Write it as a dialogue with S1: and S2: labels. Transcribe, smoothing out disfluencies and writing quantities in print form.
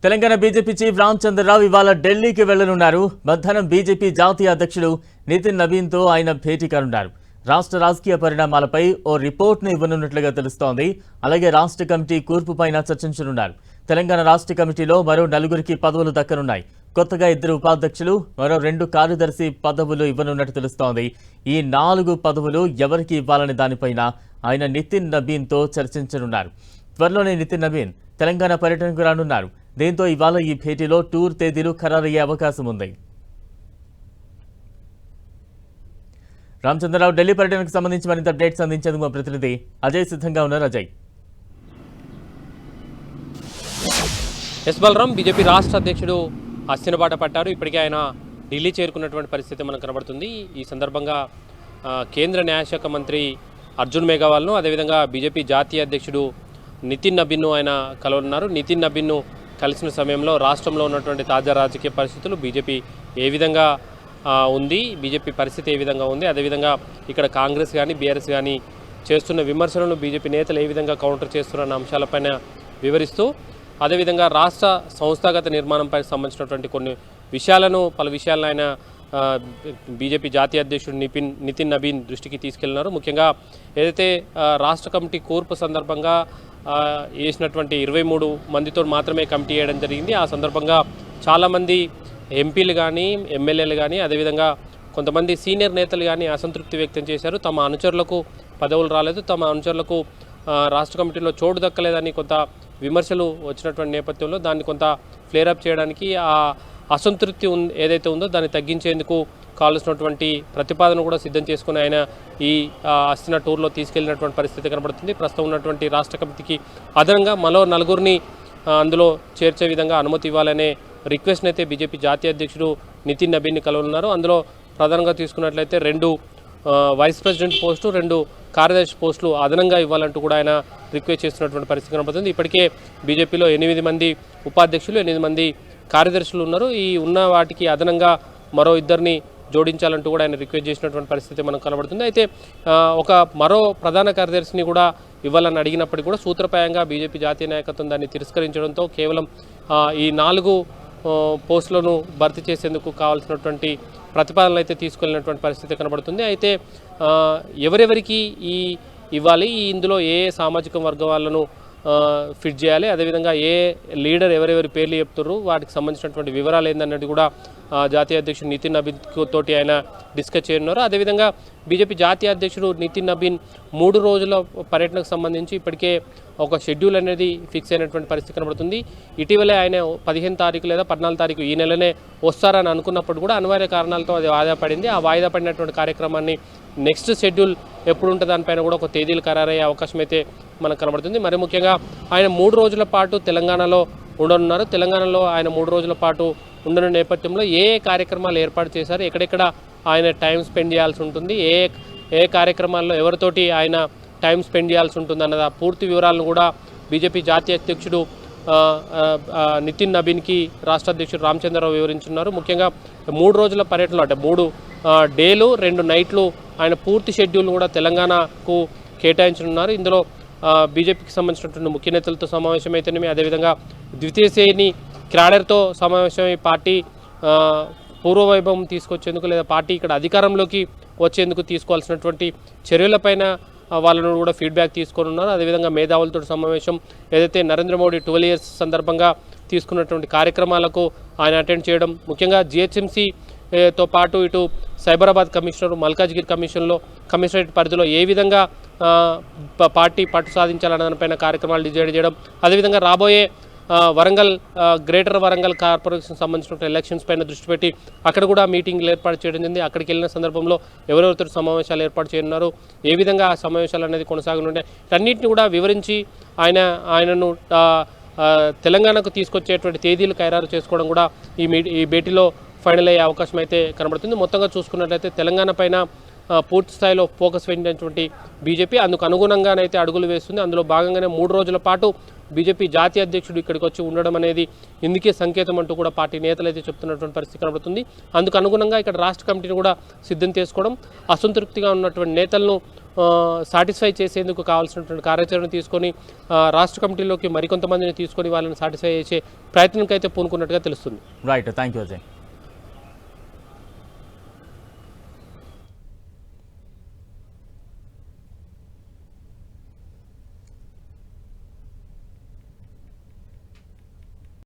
S1: Telangana BJP chief Ramachandra Rao ఇవాళ ఢిల్లీకి వెళ్లనున్నారు. మధ్యాహ్నం బీజేపీ జాతీయ అధ్యక్షుడు నితిన్ నబీన్తో ఆయన భేటీ కానున్నారు. రాష్ట్ర రాజకీయ పరిణామాలపై ఓ రిపోర్ట్ను ఇవ్వనున్నట్లుగా తెలుస్తోంది. అలాగే రాష్ట్ర కమిటీ కూర్పుపైన చర్చించనున్నారు. తెలంగాణ రాష్ట్ర కమిటీలో మరో 4 పదవులు దక్కనున్నాయి. కొత్తగా 2 ఉపాధ్యక్షులు, మరో 2 కార్యదర్శి పదవులు ఇవ్వనున్నట్టు తెలుస్తోంది. ఈ 4 పదవులు ఎవరికి ఇవ్వాలనే దానిపైన ఆయన నితిన్ నబీన్తో చర్చించనున్నారు. త్వరలోనే నితిన్ నబీన్ తెలంగాణ పర్యటనకు రానున్నారు. దీంతో ఇవాళ ఈ భేటీలో టూర్ తేదీలు ఖరారయ్యే అవకాశం ఉంది. రామచంద్రరావు ఢిల్లీ పర్యటనకు సంబంధించి మరింత అప్డేట్స్ అందించేందుకు మా ప్రతినిధి అజయ్ సిద్ధంగా ఉన్నారు. అజయ్.
S2: ఎస్ బలరాం, బీజేపీ రాష్ట్ర అధ్యక్షుడు అస్థినబాట పట్టారు. ఇప్పటికే ఆయన ఢిల్లీ చేరుకున్నటువంటి పరిస్థితి మనకు కనబడుతుంది. ఈ సందర్భంగా కేంద్ర న్యాయశాఖ మంత్రి అర్జున్ మేఘవాల్ను, అదేవిధంగా బీజేపీ జాతీయ అధ్యక్షుడు నితిన్ నబీన్ను ఆయన కలవనున్నారు. నితిన్ నబీన్ను కలిసిన సమయంలో రాష్ట్రంలో ఉన్నటువంటి తాజా రాజకీయ పరిస్థితులు, బీజేపీ ఏ విధంగా ఉంది, బీజేపీ పరిస్థితి ఏ విధంగా ఉంది, అదేవిధంగా ఇక్కడ కాంగ్రెస్ కానీ బీఆర్ఎస్ కానీ చేస్తున్న విమర్శలను బీజేపీ నేతలు ఏ విధంగా కౌంటర్ చేస్తున్న అంశాలపైన వివరిస్తూ, అదేవిధంగా రాష్ట్ర సంస్థాగత నిర్మాణంపై సంబంధించినటువంటి పలు విషయాలను ఆయన బీజేపీ జాతీయ అధ్యక్షుడు నితిన్ నబీన్ దృష్టికి తీసుకెళ్లినారు. ముఖ్యంగా ఏదైతే రాష్ట్ర కమిటీ కూర్పు సందర్భంగా వేసినటువంటి 23 మందితో మాత్రమే కమిటీ వేయడం జరిగింది. ఆ సందర్భంగా చాలామంది ఎంపీలు కానీ ఎమ్మెల్యేలు కానీ అదేవిధంగా కొంతమంది సీనియర్ నేతలు కానీ అసంతృప్తి వ్యక్తం చేశారు. తమ అనుచరులకు పదవులు రాలేదు, తమ అనుచరులకు రాష్ట్ర కమిటీలో చోటు దక్కలేదని కొంత విమర్శలు వచ్చినటువంటి నేపథ్యంలో దాన్ని కొంత ఫ్లేరప్ చేయడానికి ఆ అసంతృప్తి ఏదైతే ఉందో దాన్ని తగ్గించేందుకు కావాల్సినటువంటి ప్రతిపాదన కూడా సిద్ధం చేసుకుని ఆయన ఈ అస్థిన టూర్లో తీసుకెళ్లినటువంటి పరిస్థితి కనబడుతుంది. ప్రస్తుతం ఉన్నటువంటి రాష్ట్ర కమిటీకి అదనంగా మరో 4 అందులో చేర్చే విధంగా అనుమతి ఇవ్వాలనే రిక్వెస్ట్ని అయితే బీజేపీ జాతీయ అధ్యక్షుడు నితిన్ నబీన్ని కలవనున్నారు. అందులో ప్రధానంగా తీసుకున్నట్లయితే 2 వైస్ ప్రెసిడెంట్ పోస్టు, 2 కార్యదర్శి పోస్టులు అదనంగా ఇవ్వాలంటూ కూడా ఆయన రిక్వెస్ట్ చేస్తున్నటువంటి పరిస్థితి కనబడుతుంది. ఇప్పటికే బీజేపీలో 8 మంది ఉపాధ్యక్షులు, 8 మంది కార్యదర్శులు ఉన్నారు. ఈ ఉన్న వాటికి అదనంగా మరో 2 జోడించాలంటూ కూడా ఆయన రిక్వెస్ట్ చేసినటువంటి పరిస్థితి మనకు కనబడుతుంది. అయితే మరో ప్రధాన కార్యదర్శిని కూడా ఇవ్వాలని అడిగినప్పటికీ కూడా సూత్రప్రాయంగా బీజేపీ జాతీయ నాయకత్వం దాన్ని తిరస్కరించడంతో కేవలం ఈ 4 పోస్టులను భర్తీ చేసేందుకు కావాల్సినటువంటి ప్రతిపాదనలు అయితే తీసుకెళ్ళినటువంటి పరిస్థితి కనబడుతుంది. అయితే ఎవరెవరికి ఇవ్వాలి, ఇందులో ఏ సామాజిక వర్గం వాళ్ళను ఫిట్ చేయాలి, అదేవిధంగా ఏ లీడర్ ఎవరెవరి పేర్లు చెప్తున్నారు, వాటికి సంబంధించినటువంటి వివరాలు ఏందన్నది కూడా జాతీయ అధ్యక్షుడు నితిన్ నబీన్ తోటి ఆయన డిస్కస్ చేయనున్నారు. అదేవిధంగా బీజేపీ జాతీయ అధ్యక్షుడు నితిన్ నబీన్ 3 రోజుల పర్యటనకు సంబంధించి ఇప్పటికే ఒక షెడ్యూల్ అనేది ఫిక్స్ అయినటువంటి పరిస్థితి కనబడుతుంది. ఇటీవలే ఆయన 15 తారీఖు లేదా 14 తారీఖు ఈ నెలనే వస్తారని అనుకున్నప్పుడు కూడా అనివార్య కారణాలతో అది వాయిదా పడింది. ఆ వాయిదా పడినటువంటి కార్యక్రమాన్ని నెక్స్ట్ షెడ్యూల్ ఎప్పుడు ఉంటే దానిపైన కూడా ఒక తేదీలు ఖరారయ్యే అవకాశం అయితే మనకు కనబడుతుంది. మరి ముఖ్యంగా ఆయన 3 రోజుల పాటు తెలంగాణలో ఉండనున్నారు. తెలంగాణలో ఆయన 3 రోజుల పాటు ఉండని నేపథ్యంలో ఏ కార్యక్రమాలు ఏర్పాటు చేశారు, ఎక్కడెక్కడ ఆయన టైం స్పెండ్ చేయాల్సి ఉంటుంది, ఏ కార్యక్రమాల్లో ఎవరితోటి ఆయన టైం స్పెండ్ చేయాల్సి ఉంటుంది అన్నది పూర్తి వివరాలను కూడా బీజేపీ జాతీయ అధ్యక్షుడు నితిన్ నబీన్కి రాష్ట్ర అధ్యక్షుడు రామచంద్రరావు వివరించున్నారు. ముఖ్యంగా 3 రోజుల పర్యటనలో అంటే 3 డేలు 2 నైట్లు ఆయన పూర్తి షెడ్యూల్ కూడా తెలంగాణకు కేటాయించనున్నారు. ఇందులో బీజేపీకి సంబంధించినటువంటి ముఖ్య నేతలతో సమావేశం అయితేనేమి, అదేవిధంగా ద్వితీయ శ్రేణి క్యాడర్తో సమావేశమై పార్టీ పూర్వవైభవం తీసుకొచ్చేందుకు లేదా పార్టీ ఇక్కడ అధికారంలోకి వచ్చేందుకు తీసుకోవాల్సినటువంటి చర్యలపైన వాళ్ళను కూడా ఫీడ్బ్యాక్ తీసుకొని ఉన్నారు. అదేవిధంగా మేధావులతో సమావేశం, ఏదైతే నరేంద్ర మోడీ 12 years సందర్భంగా తీసుకున్నటువంటి కార్యక్రమాలకు ఆయన అటెండ్ చేయడం, ముఖ్యంగా జిహెచ్ఎంసీతో పాటు ఇటు సైబరాబాద్ కమిషనర్, మల్కాజ్గిరి కమిషనరేట్ పరిధిలో ఏ విధంగా పార్టీ పట్టు సాధించాలన్న దానిపైన కార్యక్రమాలు డిజైడ్ చేయడం, అదేవిధంగా రాబోయే వరంగల్ గ్రేటర్ వరంగల్ కార్పొరేషన్ సంబంధించిన ఎలక్షన్స్ పైన దృష్టి పెట్టి అక్కడ కూడా మీటింగ్లు ఏర్పాటు చేయడం జరిగింది. అక్కడికి వెళ్ళిన సందర్భంలో ఎవరెవరితో సమావేశాలు ఏర్పాటు చేయనున్నారు, ఏ విధంగా ఆ సమావేశాలు అనేది కొనసాగనుంటాయి, అన్నింటినీ కూడా వివరించి ఆయనను తెలంగాణకు తీసుకొచ్చేటువంటి తేదీలు ఖరారు చేసుకోవడం కూడా ఈ భేటీలో ఫైనల్ అయ్యే అవకాశం అయితే కనబడుతుంది. మొత్తంగా చూసుకున్నట్లయితే తెలంగాణ పైన పూర్తి స్థాయిలో ఫోకస్ పెట్టినటువంటి బీజేపీ అందుకు అనుగుణంగానైతే అడుగులు వేస్తుంది. అందులో భాగంగానే 3 రోజుల పాటు బీజేపీ జాతీయ అధ్యక్షుడు ఇక్కడికి వచ్చి ఉండడం అనేది ఇందుకే సంకేతం అంటూ కూడా పార్టీ నేతలు అయితే చెప్తున్నటువంటి పరిస్థితి కనబడుతుంది. అందుకు అనుగుణంగా ఇక్కడ రాష్ట్ర కమిటీని కూడా సిద్ధం చేసుకోవడం, అసంతృప్తిగా ఉన్నటువంటి నేతలను సాటిస్ఫై చేసేందుకు కావాల్సినటువంటి కార్యాచరణ తీసుకొని రాష్ట్ర కమిటీలోకి మరికొంతమందిని తీసుకొని వాళ్ళని సాటిస్ఫై చేసే ప్రయత్నంకైతే పూనుకున్నట్టుగా తెలుస్తుంది.
S1: Right, thank you Ajay.